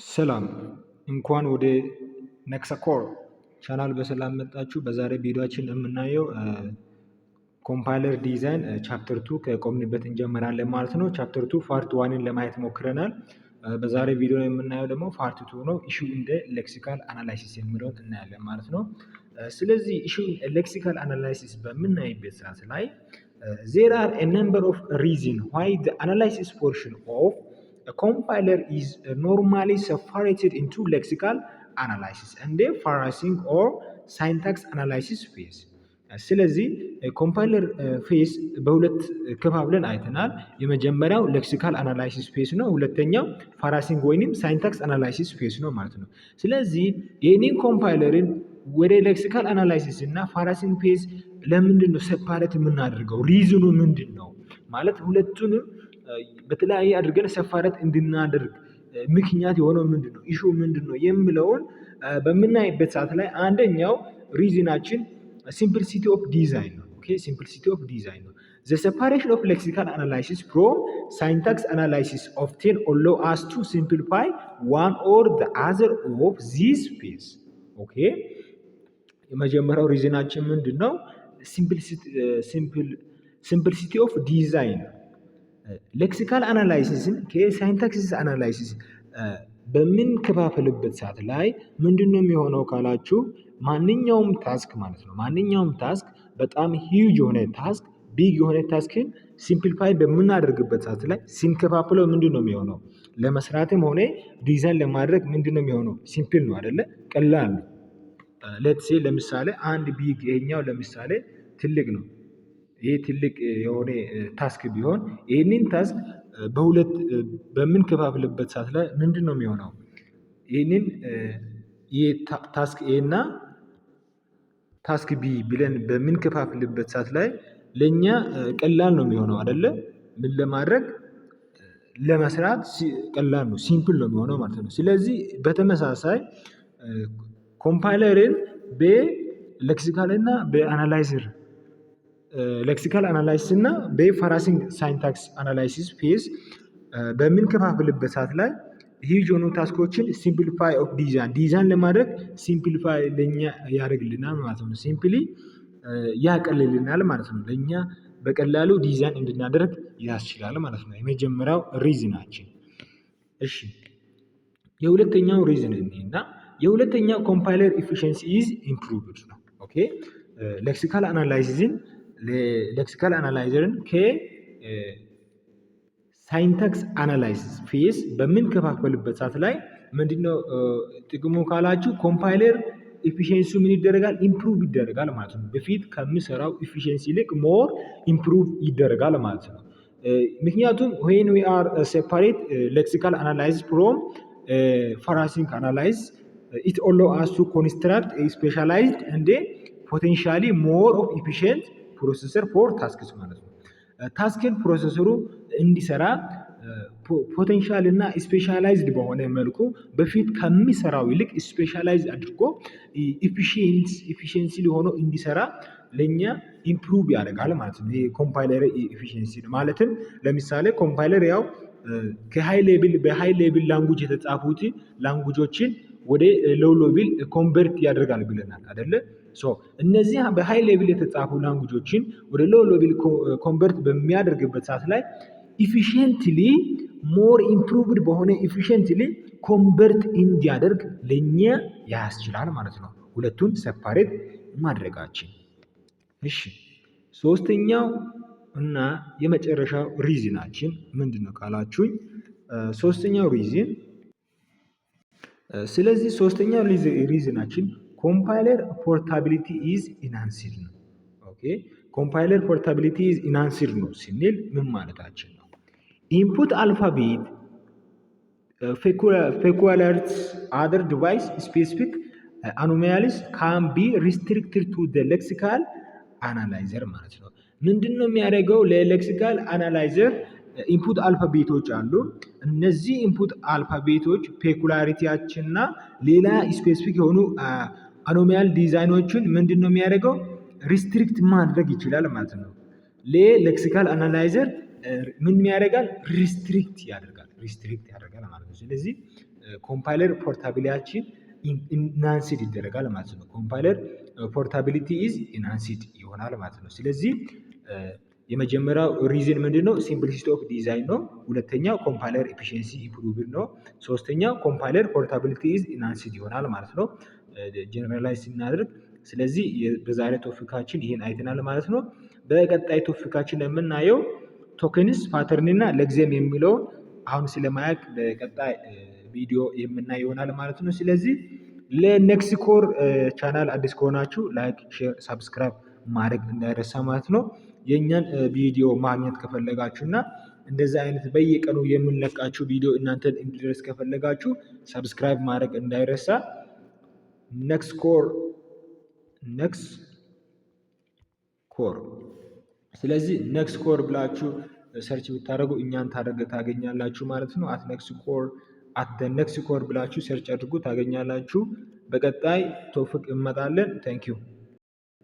ሰላም እንኳን ወደ ኔክሳኮር ቻናል በሰላም መጣችሁ። በዛሬ ቪዲዮአችን የምናየው ኮምፓይለር ዲዛይን ቻፕተር 2 ከቆምንበት እንጀምራለን ማለት ነው። ቻፕተር 2 ፓርት 1ን ለማየት ሞክረናል። በዛሬ ቪዲዮ የምናየው ደግሞ ፓርት 2 ነው። ኢሹ ኢን ዘ ሌክሲካል አናላይሲስ የሚለውን እናያለን ማለት ነው። ስለዚህ ኢሹ ኢን ሌክሲካል አናላይሲስ በምናይበት ሰዓት ላይ there are a number of reasons why the analysis portion of a compiler is normally separated into lexical analysis and the parsing or syntax analysis phase. ስለዚህ ኮምፓይለር ፌስ በሁለት ከፋፍለን አይተናል። የመጀመሪያው ሌክሲካል አናላይሲስ ፌስ ነው። ሁለተኛው ፓራሲንግ ወይንም ሳይንታክስ አናላይሲስ ፌስ ነው ማለት ነው። ስለዚህ ይህንን ኮምፓይለርን ወደ ሌክሲካል አናላይሲስ እና ፓራሲንግ ፌስ ለምንድን ነው ሴፓሬት የምናደርገው? ሪዝኑ ምንድን ነው ማለት ሁለቱንም በተለያየ አድርገን ሰፋረት እንድናደርግ ምክንያት የሆነው ምንድን ነው? ኢሹ ምንድን ነው የሚለውን በምናይበት ሰዓት ላይ አንደኛው ሪዝናችን ሲምፕሊሲቲ ኦፍ ዲዛይን ነው። ኦኬ ሲምፕሊሲቲ ኦፍ ዲዛይን ነው። The separation of lexical analysis from syntax analysis often allow us to simplify one or the other of these phases. ኦኬ የመጀመሪያው ሪዝናችን ምንድን ነው? ሲምፕሊሲቲ ኦፍ ዲዛይን ሌክሲካል አናላይሲስን ከሳይንታክስ አናላይሲስ በምንከፋፈልበት ሰዓት ላይ ምንድነው የሚሆነው ካላችሁ ማንኛውም ታስክ ማለት ነው። ማንኛውም ታስክ በጣም ሂውጅ የሆነ ታስክ ቢግ የሆነ ታስክን ሲምፕሊፋይ በምናደርግበት ሰዓት ላይ ሲንከፋፍለው ምንድነው የሚሆነው? ለመስራትም ሆነ ዲዛይን ለማድረግ ምንድነው የሚሆነው? ሲምፕል ነው አይደለ? ቀላል ነው። ሌትስ ሴ ለምሳሌ አንድ ቢግ ይሄኛው ለምሳሌ ትልቅ ነው። ይሄ ትልቅ የሆነ ታስክ ቢሆን ይህንን ታስክ በሁለት በምንከፋፍልበት ሰዓት ላይ ምንድን ነው የሚሆነው? ይህንን ታስክ ኤ እና ታስክ ቢ ብለን በምንከፋፍልበት ሰዓት ላይ ለእኛ ቀላል ነው የሚሆነው አይደለ? ምን ለማድረግ ለመስራት ቀላል ነው፣ ሲምፕል ነው የሚሆነው ማለት ነው። ስለዚህ በተመሳሳይ ኮምፓይለርን በሌክሲካል እና በአናላይዘር ሌክሲካል አናላይሲስ እና በፓራሲንግ ሳይንታክስ አናላይሲስ ፌዝ በምንከፋፍልበት ሰዓት ላይ ሂውጅ የሆኑ ታስኮችን ሲምፕሊፋይ ኦፍ ዲዛይን ለማድረግ ሲምፕሊፋይ ለኛ ያደርግልናል ማለት ነው። ሲምፕሊ ያቀልልናል ማለት ነው። ለኛ በቀላሉ ዲዛይን እንድናደርግ ያስችላል ማለት ነው። የመጀመሪያው ሪዝናችን። እሺ የሁለተኛው ሪዝን እና የሁለተኛው ኮምፓይለር ኤፊሺየንሲ ኢዝ ኢምፕሩቭድ ነው። ኦኬ ሌክሲካል አናላይሲስን ሌክሲካል አናላይዘርን ከሳይንታክስ አናላይሲስ ፌዝ በምንከፋፈልበት ሰዓት ላይ ምንድነው ጥቅሙ ካላችሁ ኮምፓይለር ኤፊሺየንሲ ምን ይደረጋል? ኢምፕሩቭ ይደረጋል ማለት ነው። በፊት ከሚሰራው ኤፊሺየንሲ ይልቅ ሞር ኢምፕሩቭ ይደረጋል ማለት ነው። ምክንያቱም when we are separate lexical analysis from parsing analysis it allow us to construct a specialized and potentially more of efficient ፕሮሰሰር ፎር ታስክስ ማለት ነው። ታስክን ፕሮሰሰሩ እንዲሰራ ፖቴንሻል እና ስፔሻላይዝድ በሆነ መልኩ በፊት ከሚሰራው ይልቅ ስፔሻላይዝ አድርጎ ኢፊሺየንሲ ሊሆነው እንዲሰራ ለኛ ኢምፕሩቭ ያደርጋል ማለት ነው። ይሄ ኮምፓይለር ኢፊሺየንሲ ማለትም ለምሳሌ ኮምፓይለር ያው በሃይ ሌቭል ላንጉጅ የተጻፉት ላንጉጆችን ወደ ሎው ሌቭል ኮንቨርት ያደርጋል ብለናል አይደለ? እነዚህ በሃይ ሌቭል የተጻፉ ላንጉጆችን ወደ ሎው ሌቭል ኮንቨርት በሚያደርግበት ሰዓት ላይ ኢፊሺየንትሊ ሞር ኢምፕሩቭድ በሆነ ኢፊሺየንትሊ ኮንቨርት እንዲያደርግ ለኛ ያስችላል ማለት ነው። ሁለቱን ሴፓሬት ማድረጋችን። እሺ ሶስተኛው እና የመጨረሻው ሪዝናችን ምንድነው ካላችሁኝ ሶስተኛው ሪዝን ስለዚህ ሶስተኛው ሪዝናችን ኮምፓይለር ፖርታቢሊቲ ኢዝ ኢንሃንስድ ነው። ኦኬ ኮምፓይለር ፖርታቢሊቲ ኢዝ ኢንሃንስድ ነው ስንል ምን ማለታችን ነው? ኢንፑት አልፋቤት ፔኩላሪቲስ አዘር ዲቫይስ ስፔሲፊክ አኖማሊስ ካን ቢ ሪስትሪክትድ ቱ ዘ ሌክሲካል አናላይዘር ማለት ነው። ምንድነው የሚያደርገው? ለሌክሲካል አናላይዘር ኢንፑት አልፋቤቶች አሉ። እነዚህ ኢንፑት አልፋቤቶች ፔኩላሪቲያችንና ሌላ ስፔሲፊክ የሆኑ አኖማል ዲዛይኖችን ምንድነው የሚያደርገው? ሪስትሪክት ማድረግ ይችላል ማለት ነው። ለሌክሲካል አናላይዘር ምን ያደርጋል? ሪስትሪክት ያደርጋል ማለት ነው። ስለዚህ ኮምፓይለር ፖርታቢሊቲያችን ኢንሃንስድ ይደረጋል ማለት ነው። ኮምፓይለር ፖርታቢሊቲ ኢዝ ኢንሃንስድ ይሆናል ማለት ነው። ስለዚህ የመጀመሪያው ሪዝን ምንድነው? ሲምፕሊሲቲ ኦፍ ዲዛይን ነው። ሁለተኛው ኮምፓይለር ኤፊሺየንሲ ኢምፕሩቭድ ነው። ሶስተኛው ኮምፓይለር ፖርታቢሊቲ ኢዝ ኢንሃንስድ ይሆናል ማለት ነው ጀነራላይዝ ስናደርግ። ስለዚህ በዛሬ ቶፒካችን ይሄን አይተናል ማለት ነው። በቀጣይ ቶፒካችን የምናየው ቶክንስ ፓተርን እና ለግዜም የሚለውን አሁን ስለማያውቅ በቀጣይ ቪዲዮ የምናየው ይሆናል ማለት ነው። ስለዚህ ለኔክስኮር ቻናል አዲስ ከሆናችሁ ላይክ፣ ሼር፣ ሰብስክራይብ ማድረግ እንዳይረሳ ማለት ነው። የእኛን ቪዲዮ ማግኘት ከፈለጋችሁ እና እንደዚህ አይነት በየቀኑ የምንለቃችሁ ቪዲዮ እናንተን እንዲደርስ ከፈለጋችሁ ሰብስክራይብ ማድረግ እንዳይረሳ። ኔክስኮር ስለዚህ ኔክስኮር ብላችሁ ሰርች ብታደርጉ እኛን ታገኛላችሁ ማለት ነው። ኔክስኮር ብላችሁ ሰርች አድርጉ ታገኛላችሁ። በቀጣይ ቶፒክ እንመጣለን። ታንኪዩ